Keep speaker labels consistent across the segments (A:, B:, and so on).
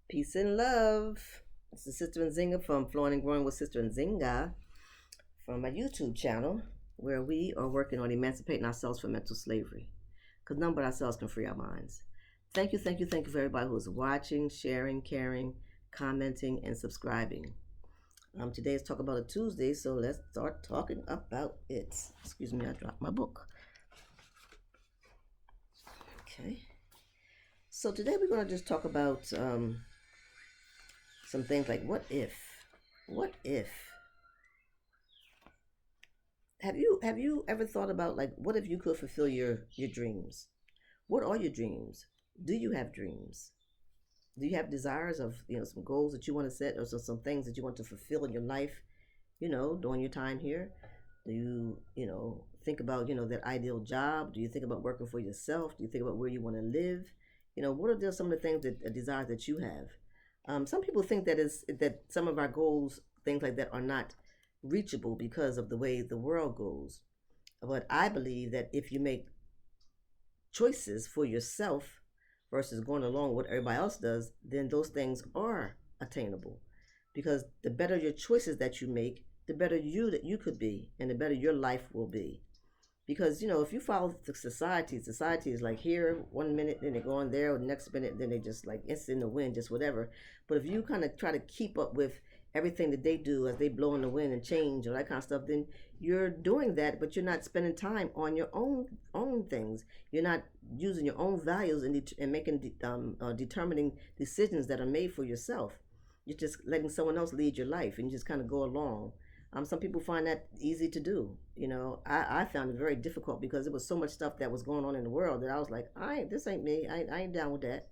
A: Peace and love. This is Sister Nzinga from Flowing and Growing with Sister Nzinga from my YouTube channel, where we are working on emancipating ourselves from mental slavery. Because none but ourselves can free our minds. Thank you for everybody who is watching, sharing, caring, commenting, and subscribing. Today is Talk About a Tuesday, so let's start talking about it. Excuse me, I dropped my book. Okay. So today we're going to just talk about some things like what if? What if? Have you ever thought about, like, what if you could fulfill your dreams? What are your dreams? Do you have dreams? Do you have desires of, some goals that you want to set, or some things that you want to fulfill in your life, during your time here? Do you think about, that ideal job? Do you think about working for yourself? Do you think about where you want to live? What are some of the things desires that you have? Some people think that some of our goals, things like that, are not reachable because of the way the world goes. But I believe that if you make choices for yourself versus going along with what everybody else does, then those things are attainable. Because the better your choices that you make, the better you that you could be, and the better your life will be. Because if you follow the society is like here 1 minute, then they go on there, or the next minute, then they just like it's in the wind, just whatever. But if you kind of try to keep up with everything that they do as they blow in the wind and change or that kind of stuff, then you're doing that, but you're not spending time on your own things. You're not using your own values and making determining decisions that are made for yourself. You're just letting someone else lead your life, and you just kind of go along. Some people find that easy to do. I found it very difficult because there was so much stuff that was going on in the world that I was like, this ain't me. I ain't down with that.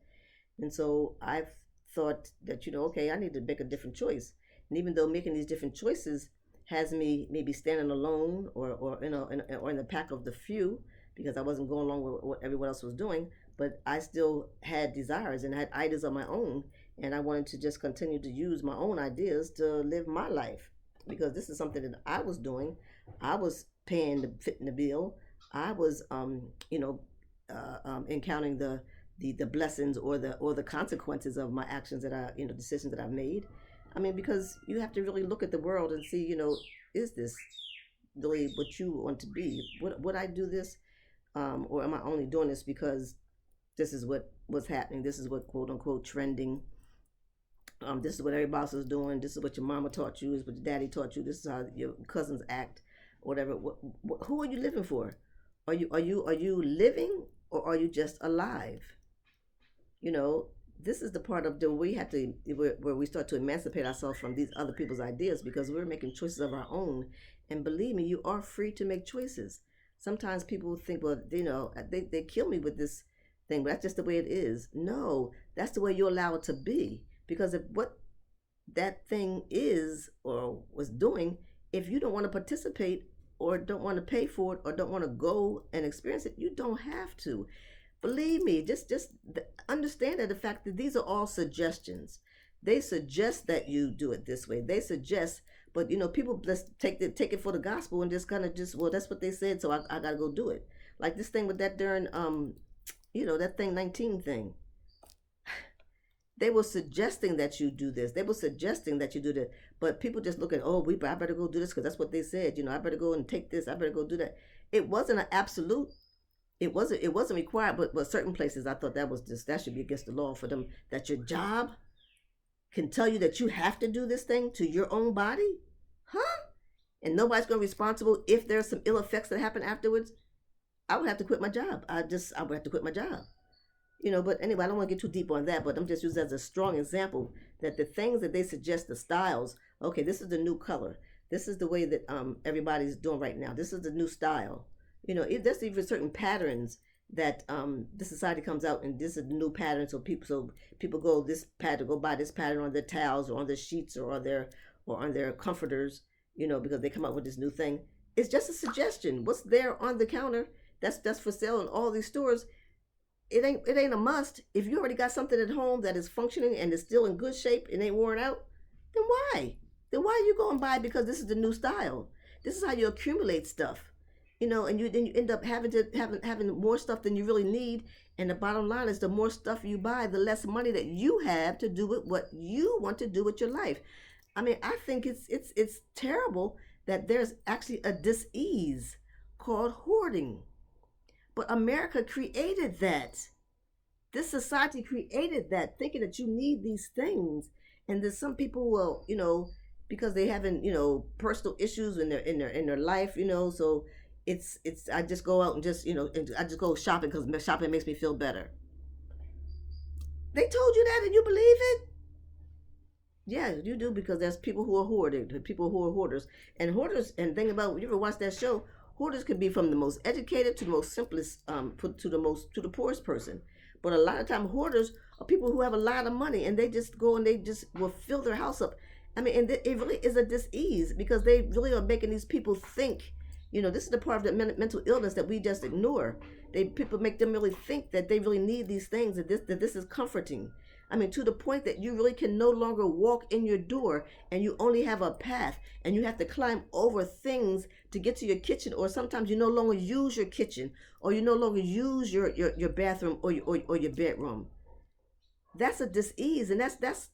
A: And so I've thought that, okay, I need to make a different choice. And even though making these different choices has me maybe standing alone or in the pack of the few, because I wasn't going along with what everyone else was doing, but I still had desires and had ideas of my own, and I wanted to just continue to use my own ideas to live my life, because this is something that I was doing. I was fitting the bill. I was encountering the blessings or the consequences of my actions that I decisions that I've made. I mean, because you have to really look at the world and see, is this really what you want to be? Would I do this, or am I only doing this because this is what was happening? This is what quote unquote trending. This is what everybody else is doing. This is what your mama taught you. This is what your daddy taught you. This is how your cousins act, whatever. Who are you living for? Are you living, or are you just alive? This is the part of the we have to where we start to emancipate ourselves from these other people's ideas, because we're making choices of our own. And believe me, you are free to make choices. Sometimes people think, well, they kill me with this thing, but that's just the way it is. No, that's the way you allow it to be. Because if what that thing is or was doing, if you don't want to participate or don't want to pay for it or don't want to go and experience it, you don't have to. Believe me, just understand that the fact that these are all suggestions. They suggest that you do it this way. They suggest, but people just take it for the gospel and just kind of well, that's what they said, so I gotta go do it. Like this thing with that darn that thing 19 thing. They were suggesting that you do this. They were suggesting that you do that. But people just look at, I better go do this because that's what they said. I better go and take this. I better go do that. It wasn't an absolute. It wasn't required. But certain places, I thought that should be against the law for them. That your job can tell you that you have to do this thing to your own body, huh? And nobody's going to be responsible if there's some ill effects that happen afterwards. I would have to quit my job. I would have to quit my job. But anyway, I don't want to get too deep on that, but I'm just using as a strong example that the things that they suggest, the styles, okay, this is the new color. This is the way that everybody's doing right now. This is the new style. There's even certain patterns that the society comes out, and this is the new pattern. So people go buy this pattern on their towels or on their sheets or on their comforters, because they come up with this new thing. It's just a suggestion. What's there on the counter that's for sale in all these stores, it ain't a must. If you already got something at home that is functioning and is still in good shape and ain't worn out, then why? Then why are you going to buy it because this is the new style? This is how you accumulate stuff. And you end up having more stuff than you really need. And the bottom line is, the more stuff you buy, the less money that you have to do with what you want to do with your life. I mean, I think it's terrible that there's actually a dis-ease called hoarding. But America created that. This society created that, thinking that you need these things. And then some people will, because they having, personal issues in their life, so it's I just go out and just, and I just go shopping because shopping makes me feel better. They told you that and you believe it? Yeah, you do, because there's people who are hoarded, people who are hoarders. And hoarders, and think about, you ever watch that show? Hoarders can be from the most educated to the most simplest, to the poorest person. But a lot of time, hoarders are people who have a lot of money, and they just go and they just will fill their house up. I mean, and it really is a dis-ease, because they really are making these people think. This is the part of the mental illness that we just ignore. People make them really think that they really need these things, that this is comforting. I mean, to the point that you really can no longer walk in your door, and you only have a path, and you have to climb over things to get to your kitchen, or sometimes you no longer use your kitchen, or you no longer use your bathroom or your bedroom. That's a dis-ease, and that's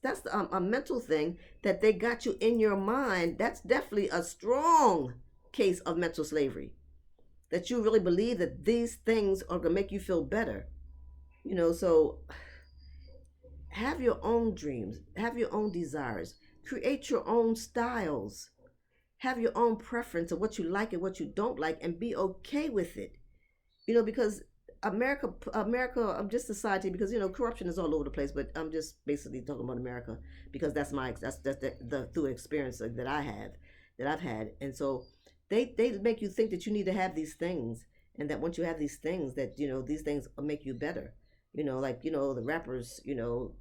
A: a mental thing that they got you in your mind. That's definitely a strong case of mental slavery, that you really believe that these things are going to make you feel better. So have your own dreams, have your own desires, create your own styles, have your own preference of what you like and what you don't like, and be okay with it. Because America, just society, because corruption is all over the place. But I'm just basically talking about America, because that's the through experience that I've had. And so they make you think that you need to have these things, and that once you have these things, that these things will make you better. Like the rappers,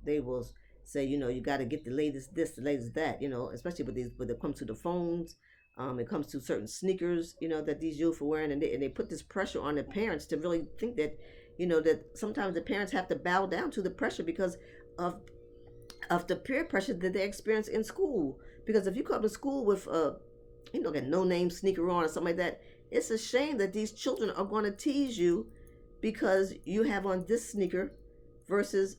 A: they will say, you got to get the latest this, the latest that, especially when it comes to the phones. It comes to certain sneakers, that these youth are wearing, and they put this pressure on the parents to really think that, that sometimes the parents have to bow down to the pressure because of the peer pressure that they experience in school. Because if you come to school with got no name sneaker on or something like that, it's a shame that these children are going to tease you because you have on this sneaker versus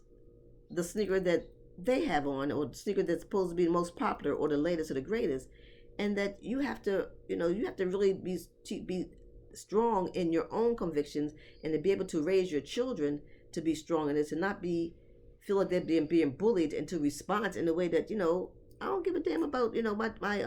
A: the sneaker that they have on, or the sneaker that's supposed to be the most popular or the latest or the greatest. And that you have to really be strong in your own convictions, and to be able to raise your children to be strong, and to not feel like they're being bullied into response in a way that I don't give a damn about my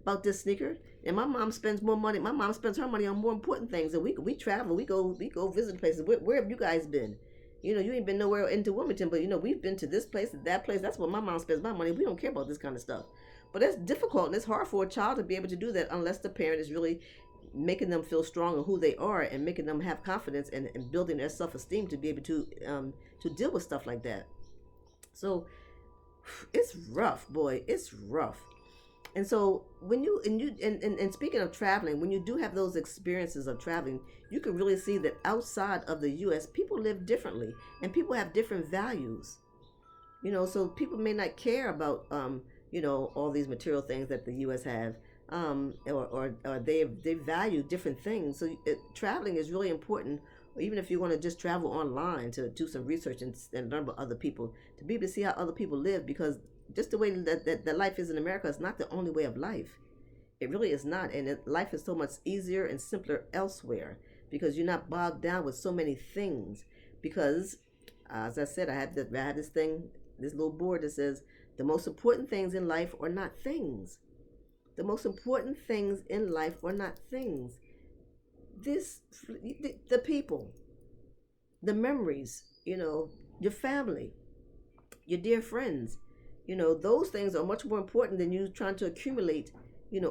A: about this sneaker. And my mom spends more money. My mom spends her money on more important things. And we travel. We go visit places. Where have you guys been? You ain't been nowhere into Wilmington, but we've been to this place, that place. That's where my mom spends my money. We don't care about this kind of stuff. But it's difficult, and it's hard for a child to be able to do that unless the parent is really making them feel strong in who they are, and making them have confidence, and building their self-esteem to be able to deal with stuff like that. So it's rough, boy. It's rough. And so when and speaking of traveling, when you do have those experiences of traveling, you can really see that outside of the U.S., people live differently, and people have different values. So people may not care about all these material things that the U.S. have, or they value different things. So traveling is really important. Or even if you want to just travel online to do some research and learn about other people, to be able to see how other people live, because just the way that life is in America is not the only way of life. It really is not, and life is so much easier and simpler elsewhere, because you're not bogged down with so many things. Because, as I said, I had this thing, this little board that says, the most important things in life are not things. The most important things in life are not things. The people, the memories, your family, your dear friends, those things are much more important than you trying to accumulate,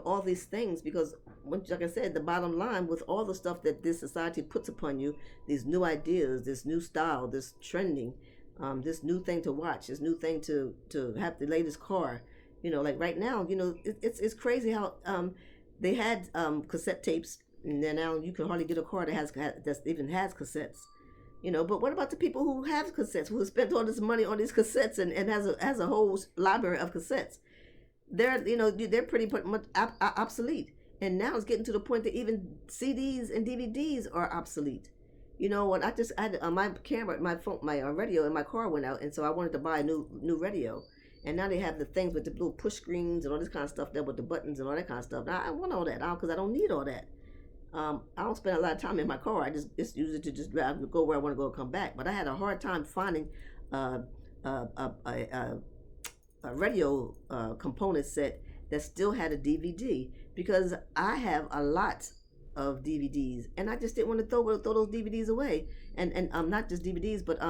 A: all these things. Because, like I said, the bottom line, with all the stuff that this society puts upon you, these new ideas, this new style, this trending, this new thing to watch, this new thing to have the latest car, like right now, it's crazy how they had cassette tapes, and then now you can hardly get a car that even has cassettes. But what about the people who have cassettes, who have spent all this money on these cassettes, and has a whole library of cassettes? They're pretty much obsolete. And now it's getting to the point that even CDs and DVDs are obsolete. You know what? I had my camera, my phone, my radio in my car went out, and so I wanted to buy a new radio. And now they have the things with the little push screens and all this kind of stuff there with the buttons and all that kind of stuff. Now I want all that because I don't need all that. I don't spend a lot of time in my car. I just use it to just drive, go where I want to go, and come back. But I had a hard time finding uh, a, a, a, a radio component set that still had a DVD because I have a lot of DVDs and I just didn't want to throw those DVDs away. And not just DVDs, but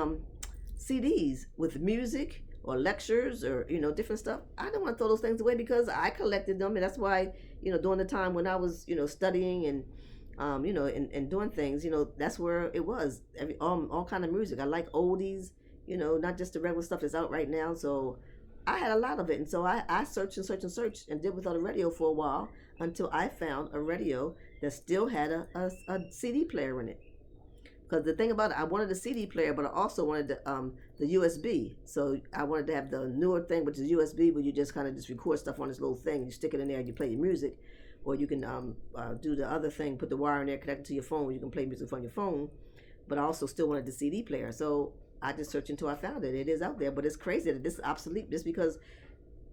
A: CDs with music or lectures or different stuff. I don't want to throw those things away because I collected them, and that's why during the time when I was studying and and doing things, that's where it was. All kind of music. I like oldies, not just the regular stuff that's out right now. So I had a lot of it, and so I searched and searched and searched and did without a radio for a while until I found a radio that still had a CD player in it. Because the thing about it, I wanted a CD player, but I also wanted the USB. So I wanted to have the newer thing, which is USB, where you just kind of just record stuff on this little thing. You stick it in there and you play your music. Or you can do the other thing, put the wire in there, connect it to your phone, where you can play music from your phone. But I also still wanted the CD player. So I just searched until I found it. It is out there, but it's crazy that this is obsolete just because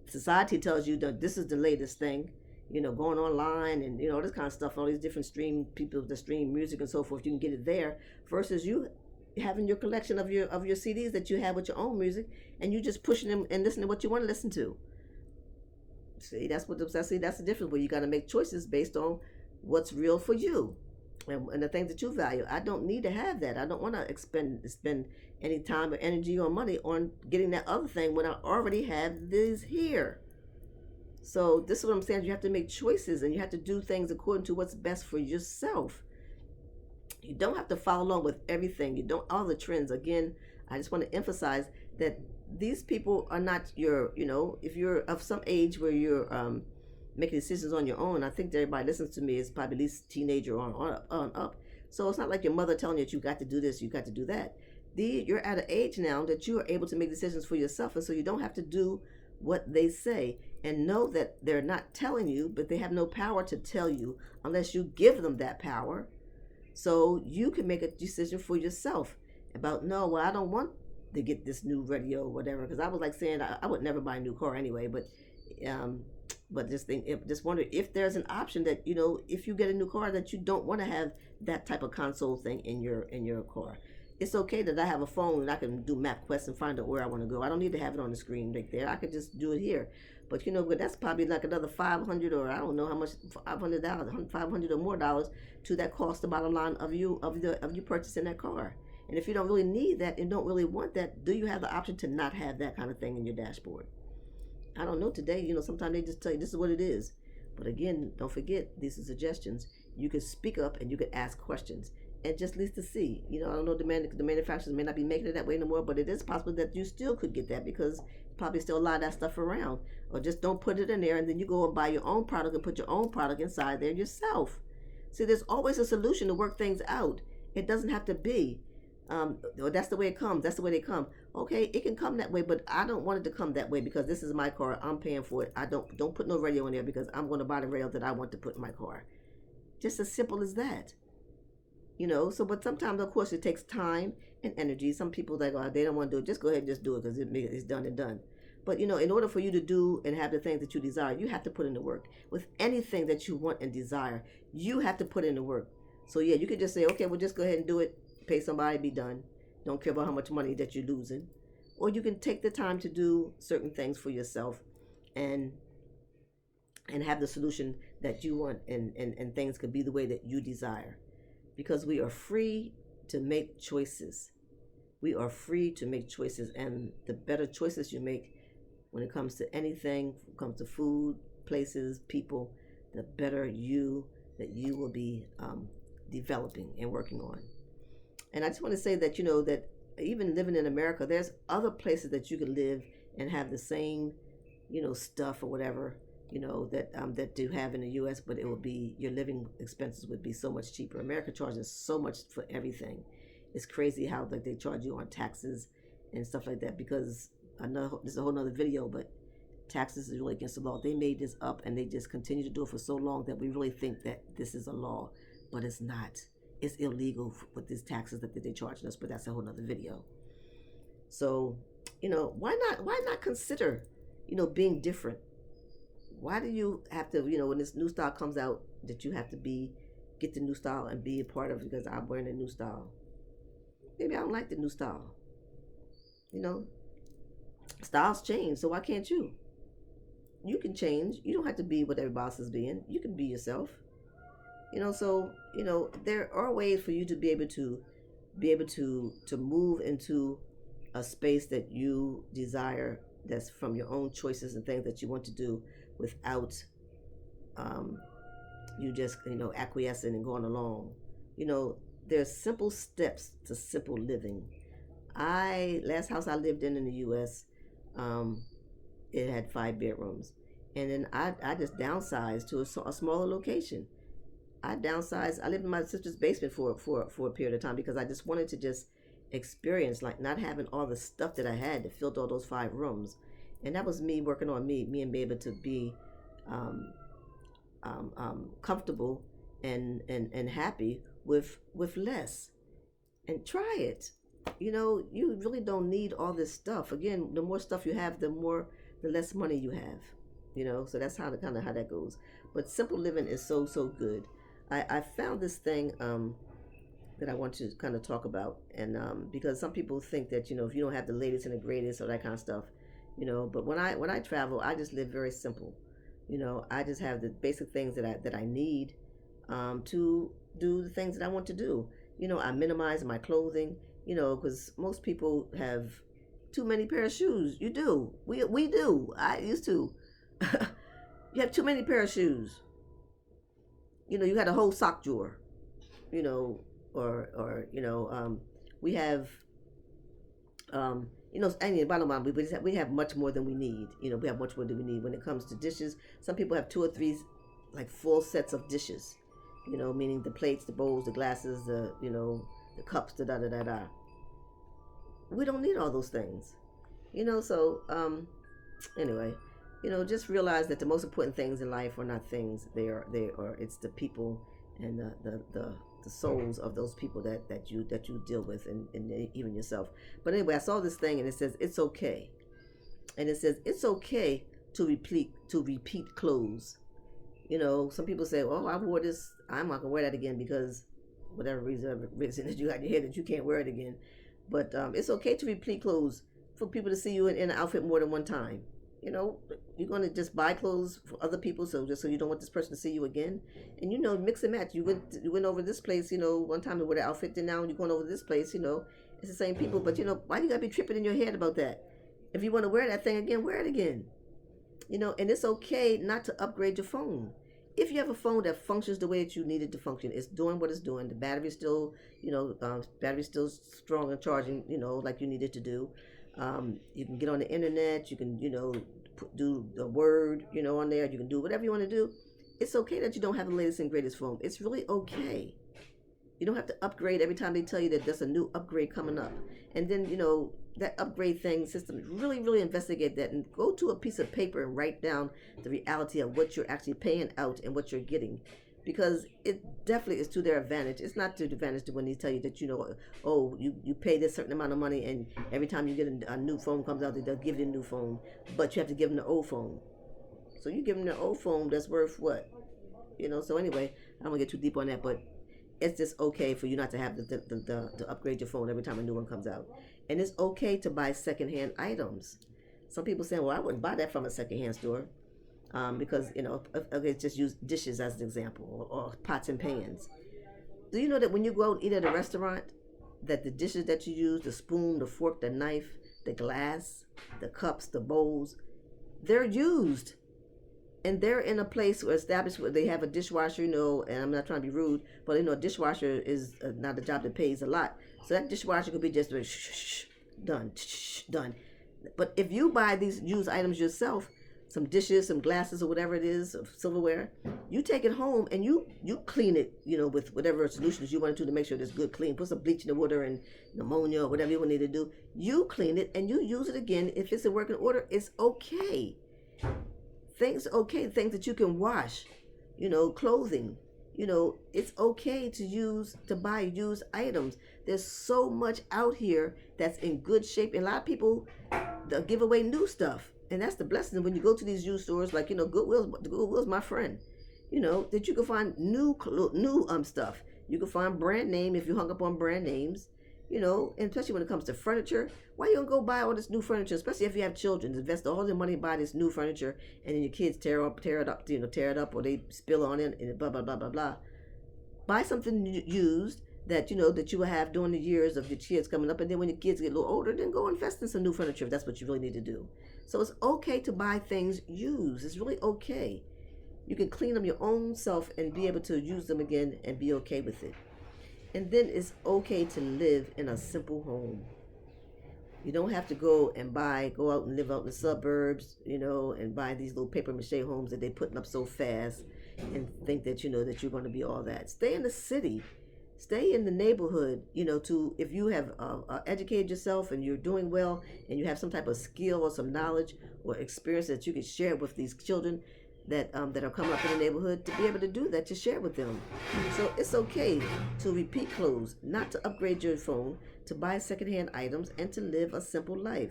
A: society tells you that this is the latest thing, going online and all this kind of stuff, all these different people that stream music and so forth. You can get it there versus you having your collection of your CDs that you have with your own music, and you just pushing them and listening to what you want to listen to. See, that's the difference. Where you got to make choices based on what's real for you and the things that you value. I don't need to have that. I don't want to spend any time or energy or money on getting that other thing when I already have these here. So this is what I'm saying. You have to make choices and you have to do things according to what's best for yourself. You don't have to follow along with everything. You don't all the trends. Again, I just want to emphasize that these people are not if you're of some age where you're making decisions on your own. I think that everybody listens to me is probably at least teenager on up. So it's not like your mother telling you that you got to do this, you got to do that. You're at an age now that you are able to make decisions for yourself, and so you don't have to do what they say, and know that they're not telling you, but they have no power to tell you unless you give them that power. So you can make a decision for yourself about, no, well, I don't want to get this new radio or whatever, because I was like saying I would never buy a new car anyway, but just wonder if there's an option that if you get a new car that you don't want to have that type of console thing in your car. It's okay that I have a phone and I can do MapQuest and find out where I want to go. I don't need to have it on the screen right there. I could just do it here. But but that's probably like another $500 or I don't know how much, $500 or more dollars to that cost, the bottom line of you purchasing that car. And if you don't really need that and don't really want that, do you have the option to not have that kind of thing in your dashboard? I don't know today. Sometimes they just tell you this is what it is. But again, don't forget, these are suggestions. You can speak up and you can ask questions. And just at least to see, I don't know, the manufacturers may not be making it that way no more, but it is possible that you still could get that because probably still a lot of that stuff around. Or just don't put it in there and then you go and buy your own product and put your own product inside there yourself. See, there's always a solution to work things out. It doesn't have to be. That's the way it comes. That's the way they come. Okay, it can come that way, but I don't want it to come that way because this is my car. I'm paying for it. I don't put no radio in there because I'm going to buy the radio that I want to put in my car. Just as simple as that. So but sometimes of course it takes time and energy. Some people they don't want to do it. Just go ahead and just do it because it's done and done. But in order for you to do and have the things that you desire, you have to put in the work. With anything that you want and desire, you have to put in the work. So yeah, you could just say, okay, well just go ahead and do it, pay somebody, be done. Don't care about how much money that you're losing. Or you can take the time to do certain things for yourself and have the solution that you want and things could be the way that you desire. Because we are free to make choices. We are free to make choices, and the better choices you make when it comes to anything, when it comes to food, places, people, the better that you will be developing and working on. And I just want to say that, that even living in America, there's other places that you can live and have the same, stuff or whatever, that do have in the U.S., but it will be, your living expenses would be so much cheaper. America charges so much for everything. It's crazy how they charge you on taxes and stuff like that because this is a whole nother video, but taxes is really against the law. They made this up and they just continue to do it for so long that we really think that this is a law, but it's not. It's illegal with these taxes that they're charging us, but that's a whole nother video. So, why not consider, being different? Why do you have to, when this new style comes out, that you have to get the new style and be a part of it because I'm wearing a new style? Maybe I don't like the new style. Styles change, so why can't you? You can change. You don't have to be what everybody else is being. You can be yourself. So there are ways for you to be able to move into a space that you desire, that's from your own choices and things that you want to do, without you just acquiescing and going along. There's simple steps to simple living. Last house I lived in the U.S., it had 5 bedrooms, and then I just downsized to a smaller location. I downsized. I lived in my sister's basement for a period of time because I just wanted to just experience, like, not having all the stuff that I had that filled all those 5 rooms. And that was me working on me and being able to be comfortable and happy with less. And try it. You really don't need all this stuff. Again, the more stuff you have, the less money you have. So that's how that goes. But simple living is so good. I found this thing that I want to kind of talk about, and because some people think that if you don't have the latest and the greatest or that kind of stuff, but when I travel, I just live very simple. I just have the basic things that I need to do the things that I want to do. I minimize my clothing, because most people have too many pair of shoes. You do. We do. I used to. You have too many pair of shoes. You got a whole sock drawer. We have, and the bottom line, we have much more than we need. We have much more than we need when it comes to dishes. Some people have 2 or 3, like, full sets of dishes. Meaning the plates, the bowls, the glasses, the cups, the da-da-da-da. We don't need all those things. So, anyway, just realize that the most important things in life are not things. It's the people and the souls of those people that you deal with, and even yourself. But anyway, I saw this thing and it says it's okay. And it says it's okay to repeat clothes. Some people say, "Oh, I wore this. I'm not gonna wear that again because whatever reason that you got in your head that you can't wear it again." But it's okay to repeat clothes, for people to see you in an outfit more than one time. You're going to just buy clothes for other people, so you don't want this person to see you again. And mix and match. You went over this place, one time to wear the outfit, then now you're going over this place. It's the same people. But why do you got to be tripping in your head about that? If you want to wear that thing again, wear it again. And it's okay not to upgrade your phone. If you have a phone that functions the way that you need it to function, it's doing what it's doing. The battery's still, battery's still strong and charging, like you need it to do. You can get on the internet. You can, do the Word, on there. You can do whatever you want to do. It's okay that you don't have the latest and greatest phone. It's really okay. You don't have to upgrade every time they tell you that there's a new upgrade coming up. And then, that upgrade thing system, really, really investigate that and go to a piece of paper and write down the reality of what you're actually paying out and what you're getting. Because it definitely is to their advantage. It's not to the advantage when they tell you that, you pay this certain amount of money and every time you get a new phone comes out, they'll give you a new phone. But you have to give them the old phone. So you give them the old phone that's worth what? So anyway, I don't want to get too deep on that, but it's just okay for you not to have to upgrade your phone every time a new one comes out. And it's okay to buy secondhand items. Some people say, well, I wouldn't buy that from a secondhand store. Because, okay, just use dishes as an example, or pots and pans. Do you know that when you go out and eat at a restaurant, that the dishes that you use, the spoon, the fork, the knife, the glass, the cups, the bowls, they're used. And they're in a place or established where they have a dishwasher, and I'm not trying to be rude, but a dishwasher is not a job that pays a lot. So that dishwasher could be just done. Done. But if you buy these used items yourself, some dishes, some glasses, or whatever it is, of silverware, you take it home and you clean it, with whatever solutions you want to make sure it's good clean. Put some bleach in the water and ammonia or whatever you need to do. You clean it and you use it again. If it's in working order, it's okay. Things okay, things that you can wash, clothing. It's okay to buy used items. There's so much out here that's in good shape, and a lot of people they'll give away new stuff, and that's the blessing when you go to these used stores, like Goodwill's my friend. That you can find new stuff. You can find brand name if you hung up on brand names. And especially when it comes to furniture, why you don't go buy all this new furniture? Especially if you have children, invest all your money buy this new furniture, and then your kids tear it up, tear it up, or they spill on it, and blah blah blah blah blah. Buy something used that that you will have during the years of your kids coming up, and then when your kids get a little older, then go invest in some new furniture if that's what you really need to do. So it's okay to buy things used. It's really okay. You can clean them your own self and be able to use them again and be okay with it. And then it's okay to live in a simple home. You don't have to go out and live out in the suburbs, and buy these little paper mache homes that they're putting up so fast and think that that you're going to be all that. Stay in the city, stay in the neighborhood. To if you have educated yourself and you're doing well and you have some type of skill or some knowledge or experience that you can share with these children that are coming up in the neighborhood, to be able to do that, to share with them. So it's okay to repeat clothes, not to upgrade your phone, to buy secondhand items, and to live a simple life.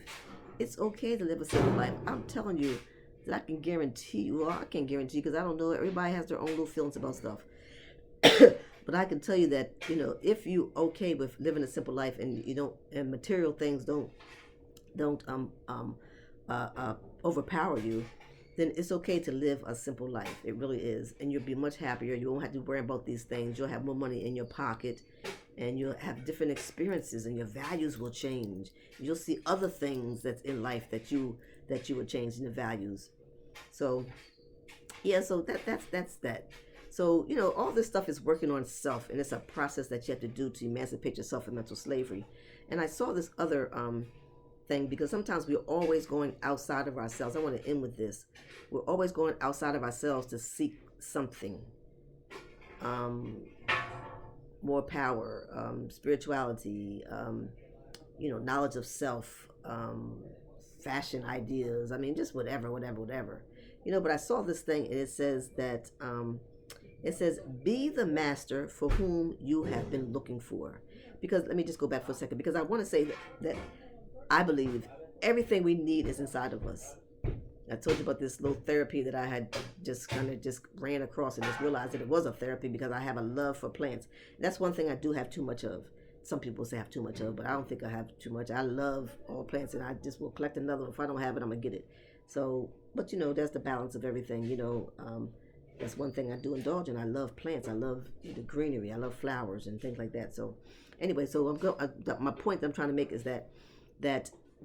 A: It's okay to live a simple life. I'm telling you that I can guarantee you. Well, I can't guarantee because I don't know. Everybody has their own little feelings about stuff. But I can tell you that if you okay with living a simple life and you don't and material things don't overpower you, then it's okay to live a simple life. It really is. And you'll be much happier. You won't have to worry about these things. You'll have more money in your pocket, and you'll have different experiences, and your values will change. You'll see other things that's in life that you would change in the values. So yeah, so that's that. So, all this stuff is working on self, and it's a process that you have to do to emancipate yourself from mental slavery. And I saw this other thing, because sometimes we're always going outside of ourselves. I want to end with this. We're always going outside of ourselves to seek something, more power, spirituality, knowledge of self, fashion ideas. I mean, just whatever. But I saw this thing, and it says that it says, be the master for whom you have been looking for. Because let me just go back for a second, because I want to say that I believe everything we need is inside of us. I told you about this little therapy that I had just kind of just ran across, and just realized that it was a therapy because I have a love for plants. That's one thing I do have too much of. Some people say I have too much of, but I don't think I have too much. I love all plants, and I just will collect another one. If I don't have it, I'm going to get it. So, but that's the balance of everything. That's one thing I do indulge in. I love plants. I love the greenery. I love flowers and things like that. So anyway, so my point that I'm trying to make is that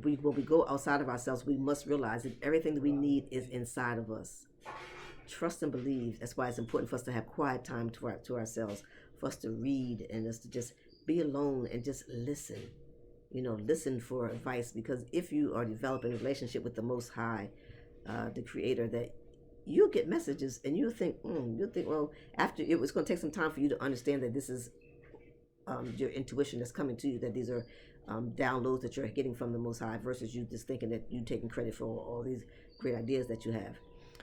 A: when we go outside of ourselves, we must realize that everything that we need is inside of us. Trust and believe. That's why it's important for us to have quiet time to ourselves, for us to read, and us to just be alone and just listen. Listen for advice, because if you are developing a relationship with the Most High, the Creator, that you'll get messages, and you'll think, well, after it was going to take some time for you to understand that this is your intuition that's coming to you, that these are downloads that you're getting from the Most High, versus you just thinking that you're taking credit for all these great ideas that you have.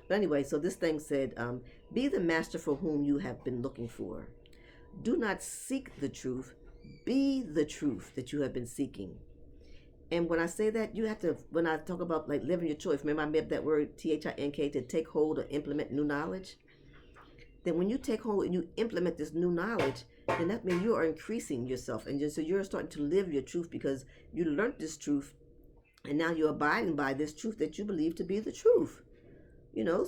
A: But anyway, so this thing said, be the master for whom you have been looking for. Do not seek the truth. Be the truth that you have been seeking. And when I say that, you have to, when I talk about like living your choice, remember I made that word THINK, to take hold or implement new knowledge? Then when you take hold and you implement this new knowledge, then that means you are increasing yourself. And so you're starting to live your truth, because you learned this truth, and now you're abiding by this truth that you believe to be the truth.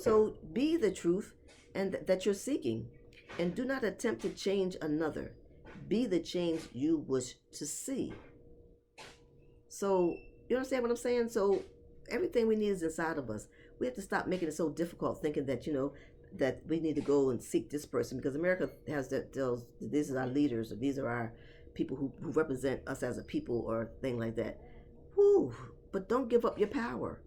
A: So be the truth and that you're seeking. And do not attempt to change another. Be the change you wish to see. So, you understand what I'm saying? So, everything we need is inside of us. We have to stop making it so difficult, thinking that, that we need to go and seek this person, because America has these are our leaders, or these are our people who represent us as a people, or thing like that. Whew. But don't give up your power.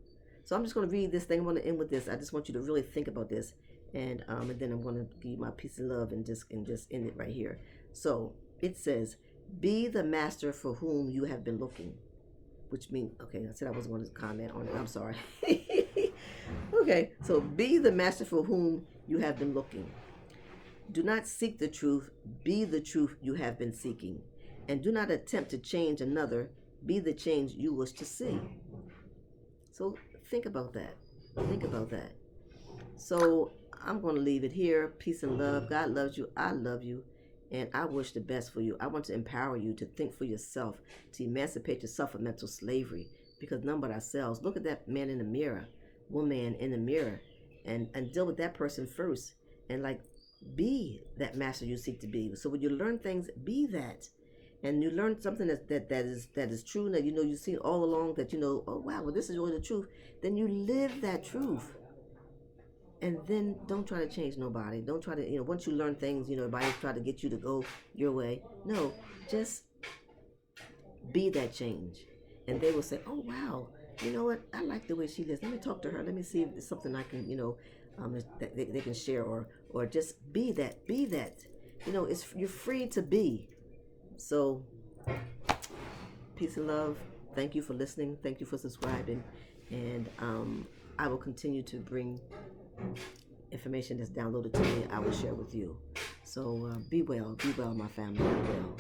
A: So I'm just going to read this thing. I'm going to end with this. I just want you to really think about this, and then I'm going to give you my peace and love, and just end it right here. So it says, be the master for whom you have been looking. Which means, okay, I said I wasn't going to comment on it. I'm sorry. Okay, so be the master for whom you have been looking. Do not seek the truth, be the truth you have been seeking. And do not attempt to change another, be the change you wish to see. So think about that. Think about that. So I'm going to leave it here. Peace and love. God loves you. I love you. And I wish the best for you. I want to empower you to think for yourself, to emancipate yourself from mental slavery, because none but ourselves. Look at that man in the mirror, woman in the mirror, and deal with that person first. And like, be that master you seek to be. So when you learn things, be that. And you learn something that is true, that you know you've seen all along, that you know, oh wow, well this is really the truth. Then you live that truth, and then don't try to change nobody. Don't try to, once you learn things, everybody try to get you to go your way. No, just be that change. And they will say, oh, wow, you know what? I like the way she lives. Let me talk to her. Let me see if there's something I can, that they can share, or just be that. Be that. You're free to be. So, peace and love. Thank you for listening. Thank you for subscribing. And I will continue to bring information that's downloaded to me. I will share with you. So be well, my family. Be well.